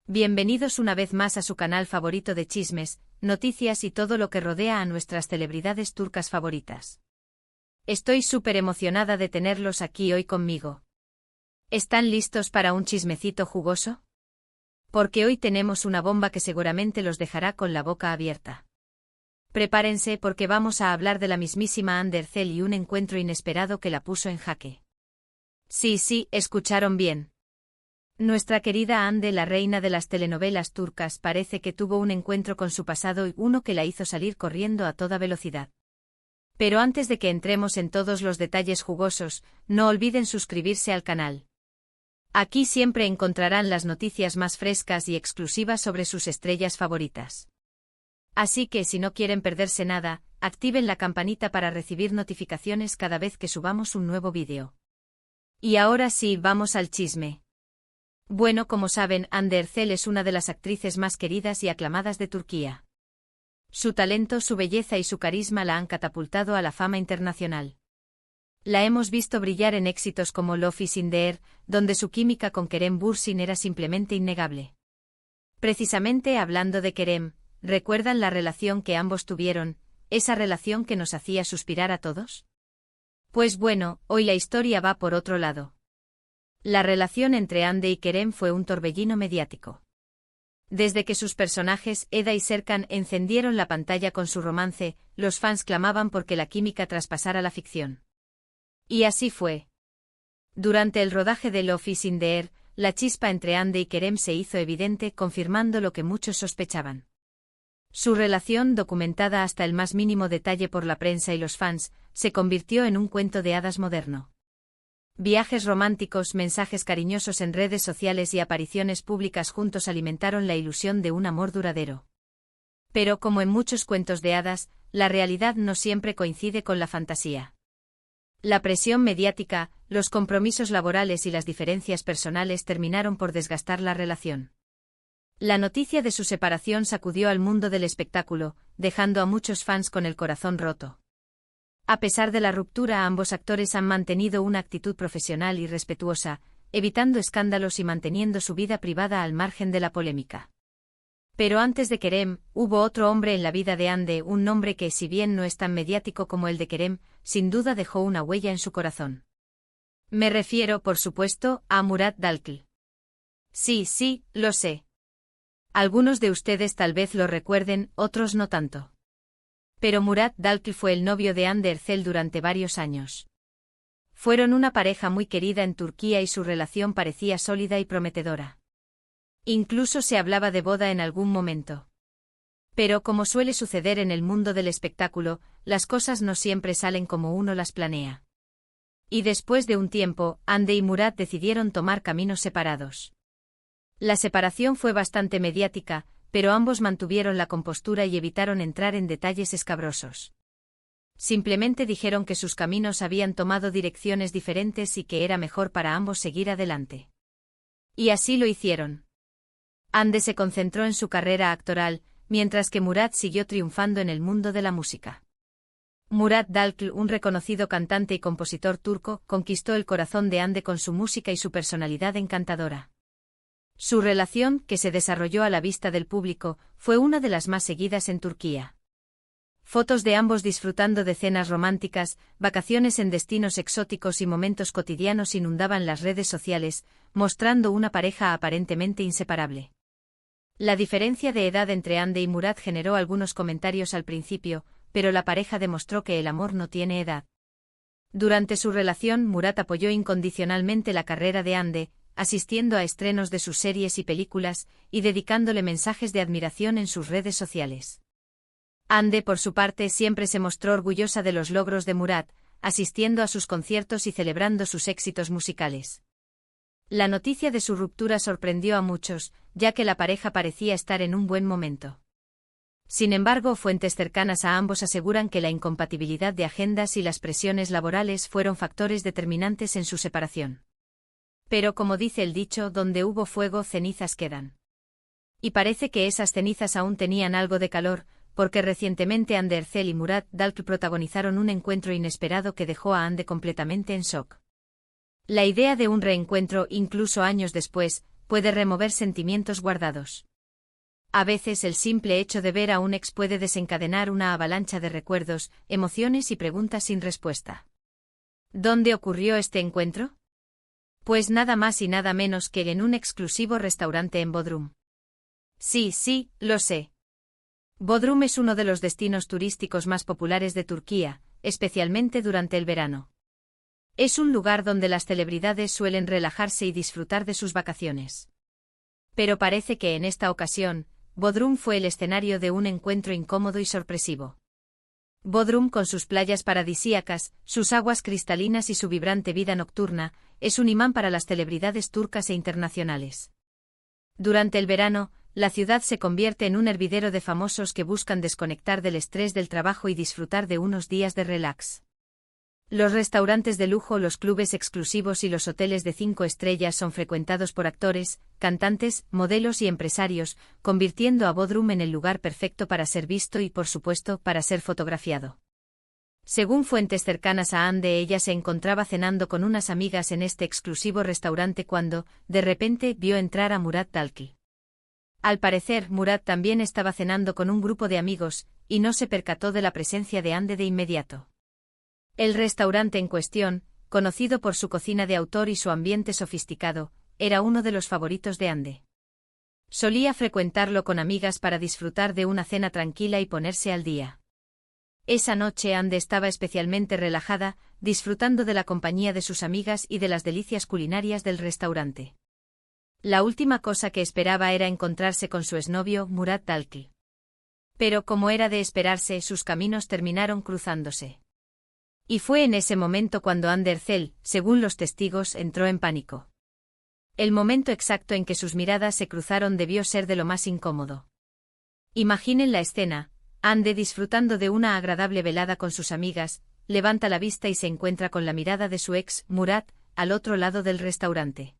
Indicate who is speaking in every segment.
Speaker 1: Bienvenidos una vez más a su canal favorito de chismes, noticias y todo lo que rodea a nuestras celebridades turcas favoritas. Estoy súper emocionada de tenerlos aquí hoy conmigo. ¿Están listos para un chismecito jugoso? Porque hoy tenemos una bomba que seguramente los dejará con la boca abierta. Prepárense porque vamos a hablar de la mismísima Hande Erçel y un encuentro inesperado que la puso en jaque. Sí, escucharon bien. Nuestra querida Hande, la reina de las telenovelas turcas, parece que tuvo un encuentro con su pasado y uno que la hizo salir corriendo a toda velocidad. Pero antes de que entremos en todos los detalles jugosos, no olviden suscribirse al canal. Aquí siempre encontrarán las noticias más frescas y exclusivas sobre sus estrellas favoritas. Así que si no quieren perderse nada, activen la campanita para recibir notificaciones cada vez que subamos un nuevo vídeo. Y ahora sí, vamos al chisme. Bueno, como saben, Hande Erçel es una de las actrices más queridas y aclamadas de Turquía. Su talento, su belleza y su carisma la han catapultado a la fama internacional. La hemos visto brillar en éxitos como Love is in the air, donde su química con Kerem Bürsin era simplemente innegable. Precisamente hablando de Kerem, ¿recuerdan la relación que ambos tuvieron, esa relación que nos hacía suspirar a todos? Pues bueno, hoy la historia va por otro lado. La relación entre Hande y Kerem fue un torbellino mediático. Desde que sus personajes, Eda y Serkan, encendieron la pantalla con su romance, los fans clamaban porque la química traspasara la ficción. Y así fue. Durante el rodaje de Love is in the air, la chispa entre Hande y Kerem se hizo evidente, confirmando lo que muchos sospechaban. Su relación, documentada hasta el más mínimo detalle por la prensa y los fans, se convirtió en un cuento de hadas moderno. Viajes románticos, mensajes cariñosos en redes sociales y apariciones públicas juntos alimentaron la ilusión de un amor duradero. Pero como en muchos cuentos de hadas, la realidad no siempre coincide con la fantasía. La presión mediática, los compromisos laborales y las diferencias personales terminaron por desgastar la relación. La noticia de su separación sacudió al mundo del espectáculo, dejando a muchos fans con el corazón roto. A pesar de la ruptura, ambos actores han mantenido una actitud profesional y respetuosa, evitando escándalos y manteniendo su vida privada al margen de la polémica. Pero antes de Kerem, hubo otro hombre en la vida de Hande, un nombre que, si bien no es tan mediático como el de Kerem, sin duda dejó una huella en su corazón. Me refiero, por supuesto, a Murat Dalkl. Sí, lo sé. Algunos de ustedes tal vez lo recuerden, otros no tanto. Pero Murat Dalkl fue el novio de Hande Erçel durante varios años. Fueron una pareja muy querida en Turquía y su relación parecía sólida y prometedora. Incluso se hablaba de boda en algún momento. Pero como suele suceder en el mundo del espectáculo, las cosas no siempre salen como uno las planea. Y después de un tiempo, Hande y Murat decidieron tomar caminos separados. La separación fue bastante mediática, pero ambos mantuvieron la compostura y evitaron entrar en detalles escabrosos. Simplemente dijeron que sus caminos habían tomado direcciones diferentes y que era mejor para ambos seguir adelante. Y así lo hicieron. Hande se concentró en su carrera actoral, mientras que Murat siguió triunfando en el mundo de la música. Murat Dalkl, un reconocido cantante y compositor turco, conquistó el corazón de Hande con su música y su personalidad encantadora. Su relación, que se desarrolló a la vista del público, fue una de las más seguidas en Turquía. Fotos de ambos disfrutando de cenas románticas, vacaciones en destinos exóticos y momentos cotidianos inundaban las redes sociales, mostrando una pareja aparentemente inseparable. La diferencia de edad entre Hande y Murat generó algunos comentarios al principio, pero la pareja demostró que el amor no tiene edad. Durante su relación, Murat apoyó incondicionalmente la carrera de Hande, asistiendo a estrenos de sus series y películas, y dedicándole mensajes de admiración en sus redes sociales. Hande, por su parte, siempre se mostró orgullosa de los logros de Murat, asistiendo a sus conciertos y celebrando sus éxitos musicales. La noticia de su ruptura sorprendió a muchos, ya que la pareja parecía estar en un buen momento. Sin embargo, fuentes cercanas a ambos aseguran que la incompatibilidad de agendas y las presiones laborales fueron factores determinantes en su separación. Pero como dice el dicho, donde hubo fuego, cenizas quedan. Y parece que esas cenizas aún tenían algo de calor, porque recientemente Hande Erçel y Murat Dalkl protagonizaron un encuentro inesperado que dejó a Hande completamente en shock. La idea de un reencuentro, incluso años después, puede remover sentimientos guardados. A veces el simple hecho de ver a un ex puede desencadenar una avalancha de recuerdos, emociones y preguntas sin respuesta. ¿Dónde ocurrió este encuentro? Pues nada más y nada menos que en un exclusivo restaurante en Bodrum. Sí, lo sé. Bodrum es uno de los destinos turísticos más populares de Turquía, especialmente durante el verano. Es un lugar donde las celebridades suelen relajarse y disfrutar de sus vacaciones. Pero parece que en esta ocasión, Bodrum fue el escenario de un encuentro incómodo y sorpresivo. Bodrum, con sus playas paradisíacas, sus aguas cristalinas y su vibrante vida nocturna, es un imán para las celebridades turcas e internacionales. Durante el verano, la ciudad se convierte en un hervidero de famosos que buscan desconectar del estrés del trabajo y disfrutar de unos días de relax. Los restaurantes de lujo, los clubes exclusivos y los hoteles de 5 estrellas son frecuentados por actores, cantantes, modelos y empresarios, convirtiendo a Bodrum en el lugar perfecto para ser visto y, por supuesto, para ser fotografiado. Según fuentes cercanas a Hande, ella se encontraba cenando con unas amigas en este exclusivo restaurante cuando, de repente, vio entrar a Murat Dalkey. Al parecer, Murat también estaba cenando con un grupo de amigos, y no se percató de la presencia de Hande de inmediato. El restaurante en cuestión, conocido por su cocina de autor y su ambiente sofisticado, era uno de los favoritos de Hande. Solía frecuentarlo con amigas para disfrutar de una cena tranquila y ponerse al día. Esa noche Hande estaba especialmente relajada, disfrutando de la compañía de sus amigas y de las delicias culinarias del restaurante. La última cosa que esperaba era encontrarse con su exnovio, Murat Dalkey. Pero como era de esperarse, sus caminos terminaron cruzándose. Y fue en ese momento cuando Hande Erçel, según los testigos, entró en pánico. El momento exacto en que sus miradas se cruzaron debió ser de lo más incómodo. Imaginen la escena: Hande, disfrutando de una agradable velada con sus amigas, levanta la vista y se encuentra con la mirada de su ex, Murat, al otro lado del restaurante.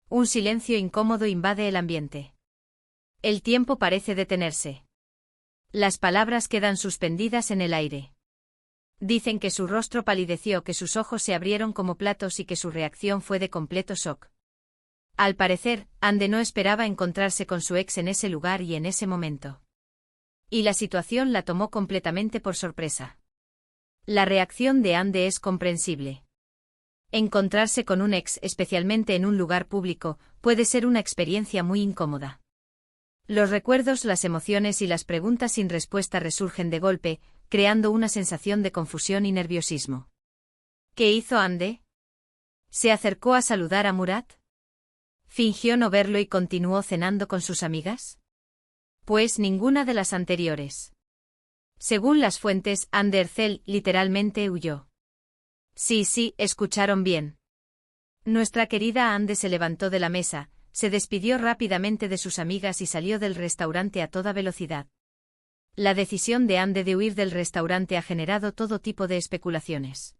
Speaker 1: Un silencio incómodo invade el ambiente. El tiempo parece detenerse. Las palabras quedan suspendidas en el aire. Dicen que su rostro palideció, que sus ojos se abrieron como platos y que su reacción fue de completo shock. Al parecer, Hande no esperaba encontrarse con su ex en ese lugar y en ese momento. Y la situación la tomó completamente por sorpresa. La reacción de Hande es comprensible. Encontrarse con un ex, especialmente en un lugar público, puede ser una experiencia muy incómoda. Los recuerdos, las emociones y las preguntas sin respuesta resurgen de golpe, creando una sensación de confusión y nerviosismo. ¿Qué hizo Hande? ¿Se acercó a saludar a Murat? ¿Fingió no verlo y continuó cenando con sus amigas? Pues ninguna de las anteriores. Según las fuentes, Hande Erçel literalmente huyó. Sí, escucharon bien. Nuestra querida Hande se levantó de la mesa, se despidió rápidamente de sus amigas y salió del restaurante a toda velocidad. La decisión de Hande de huir del restaurante ha generado todo tipo de especulaciones.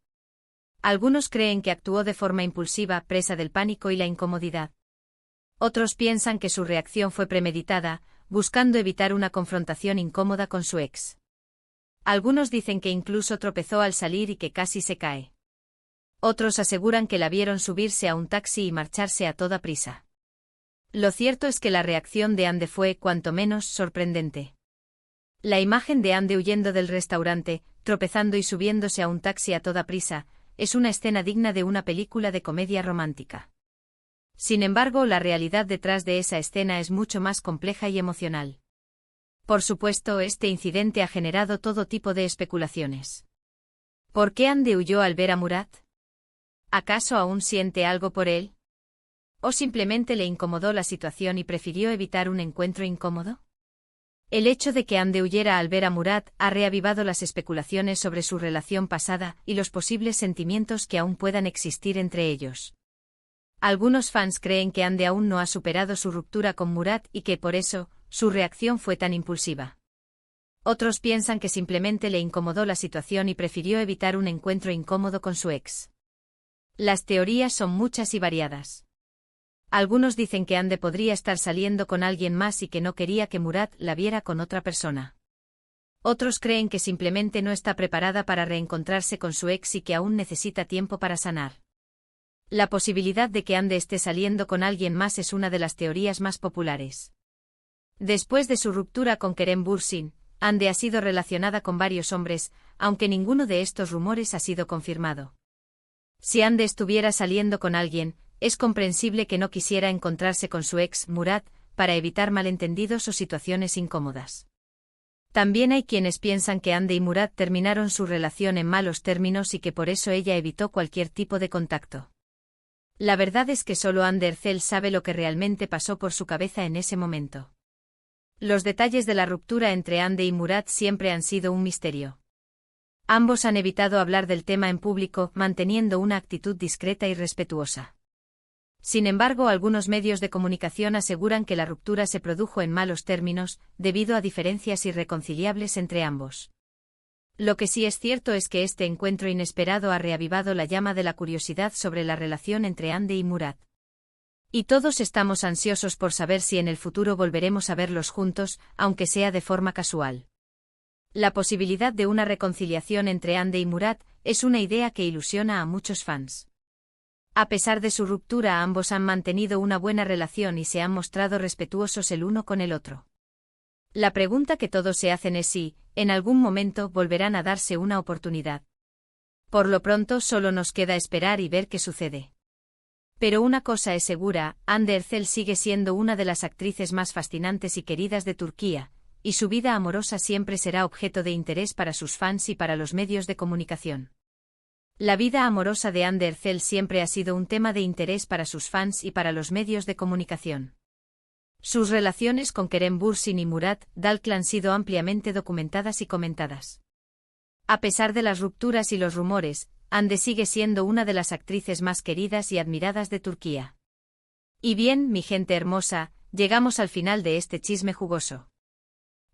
Speaker 1: Algunos creen que actuó de forma impulsiva, presa del pánico y la incomodidad. Otros piensan que su reacción fue premeditada, buscando evitar una confrontación incómoda con su ex. Algunos dicen que incluso tropezó al salir y que casi se cae. Otros aseguran que la vieron subirse a un taxi y marcharse a toda prisa. Lo cierto es que la reacción de Hande fue, cuanto menos, sorprendente. La imagen de Hande huyendo del restaurante, tropezando y subiéndose a un taxi a toda prisa, es una escena digna de una película de comedia romántica. Sin embargo, la realidad detrás de esa escena es mucho más compleja y emocional. Por supuesto, este incidente ha generado todo tipo de especulaciones. ¿Por qué Hande huyó al ver a Murat? ¿Acaso aún siente algo por él? ¿O simplemente le incomodó la situación y prefirió evitar un encuentro incómodo? El hecho de que Hande huyera al ver a Murat ha reavivado las especulaciones sobre su relación pasada y los posibles sentimientos que aún puedan existir entre ellos. Algunos fans creen que Hande aún no ha superado su ruptura con Murat y que por eso, su reacción fue tan impulsiva. Otros piensan que simplemente le incomodó la situación y prefirió evitar un encuentro incómodo con su ex. Las teorías son muchas y variadas. Algunos dicen que Hande podría estar saliendo con alguien más y que no quería que Murat la viera con otra persona. Otros creen que simplemente no está preparada para reencontrarse con su ex y que aún necesita tiempo para sanar. La posibilidad de que Ande esté saliendo con alguien más es una de las teorías más populares. Después de su ruptura con Kerem Bürsin, Ande ha sido relacionada con varios hombres, aunque ninguno de estos rumores ha sido confirmado. Si Ande estuviera saliendo con alguien, es comprensible que no quisiera encontrarse con su ex, Murat, para evitar malentendidos o situaciones incómodas. También hay quienes piensan que Ande y Murat terminaron su relación en malos términos y que por eso ella evitó cualquier tipo de contacto. La verdad es que solo Hande Erçel sabe lo que realmente pasó por su cabeza en ese momento. Los detalles de la ruptura entre Hande y Murat siempre han sido un misterio. Ambos han evitado hablar del tema en público, manteniendo una actitud discreta y respetuosa. Sin embargo, algunos medios de comunicación aseguran que la ruptura se produjo en malos términos, debido a diferencias irreconciliables entre ambos. Lo que sí es cierto es que este encuentro inesperado ha reavivado la llama de la curiosidad sobre la relación entre Hande y Murat. Y todos estamos ansiosos por saber si en el futuro volveremos a verlos juntos, aunque sea de forma casual. La posibilidad de una reconciliación entre Hande y Murat es una idea que ilusiona a muchos fans. A pesar de su ruptura, ambos han mantenido una buena relación y se han mostrado respetuosos el uno con el otro. La pregunta que todos se hacen es si, en algún momento, volverán a darse una oportunidad. Por lo pronto solo nos queda esperar y ver qué sucede. Pero una cosa es segura, Hande Erçel sigue siendo una de las actrices más fascinantes y queridas de Turquía, y su vida amorosa siempre será objeto de interés para sus fans y para los medios de comunicación. La vida amorosa de Hande Erçel siempre ha sido un tema de interés para sus fans y para los medios de comunicación. Sus relaciones con Kerem Bürsin y Murat Dalklı han sido ampliamente documentadas y comentadas. A pesar de las rupturas y los rumores, Hande sigue siendo una de las actrices más queridas y admiradas de Turquía. Y bien, mi gente hermosa, llegamos al final de este chisme jugoso.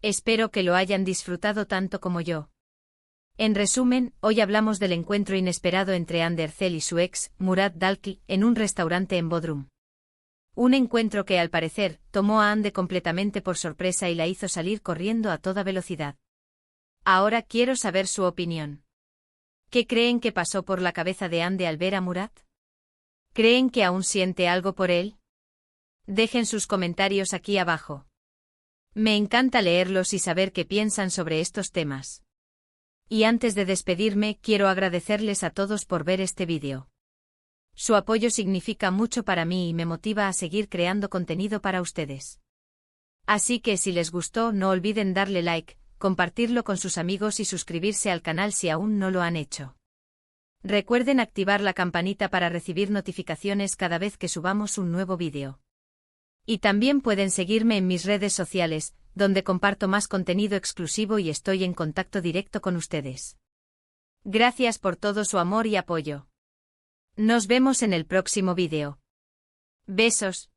Speaker 1: Espero que lo hayan disfrutado tanto como yo. En resumen, hoy hablamos del encuentro inesperado entre Hande Erçel y su ex, Murat Dalklı, en un restaurante en Bodrum. Un encuentro que al parecer tomó a Hande completamente por sorpresa y la hizo salir corriendo a toda velocidad. Ahora quiero saber su opinión. ¿Qué creen que pasó por la cabeza de Hande al ver a Murat? ¿Creen que aún siente algo por él? Dejen sus comentarios aquí abajo. Me encanta leerlos y saber qué piensan sobre estos temas. Y antes de despedirme, quiero agradecerles a todos por ver este vídeo. Su apoyo significa mucho para mí y me motiva a seguir creando contenido para ustedes. Así que si les gustó, no olviden darle like, compartirlo con sus amigos y suscribirse al canal si aún no lo han hecho. Recuerden activar la campanita para recibir notificaciones cada vez que subamos un nuevo vídeo. Y también pueden seguirme en mis redes sociales, donde comparto más contenido exclusivo y estoy en contacto directo con ustedes. Gracias por todo su amor y apoyo. Nos vemos en el próximo vídeo. Besos.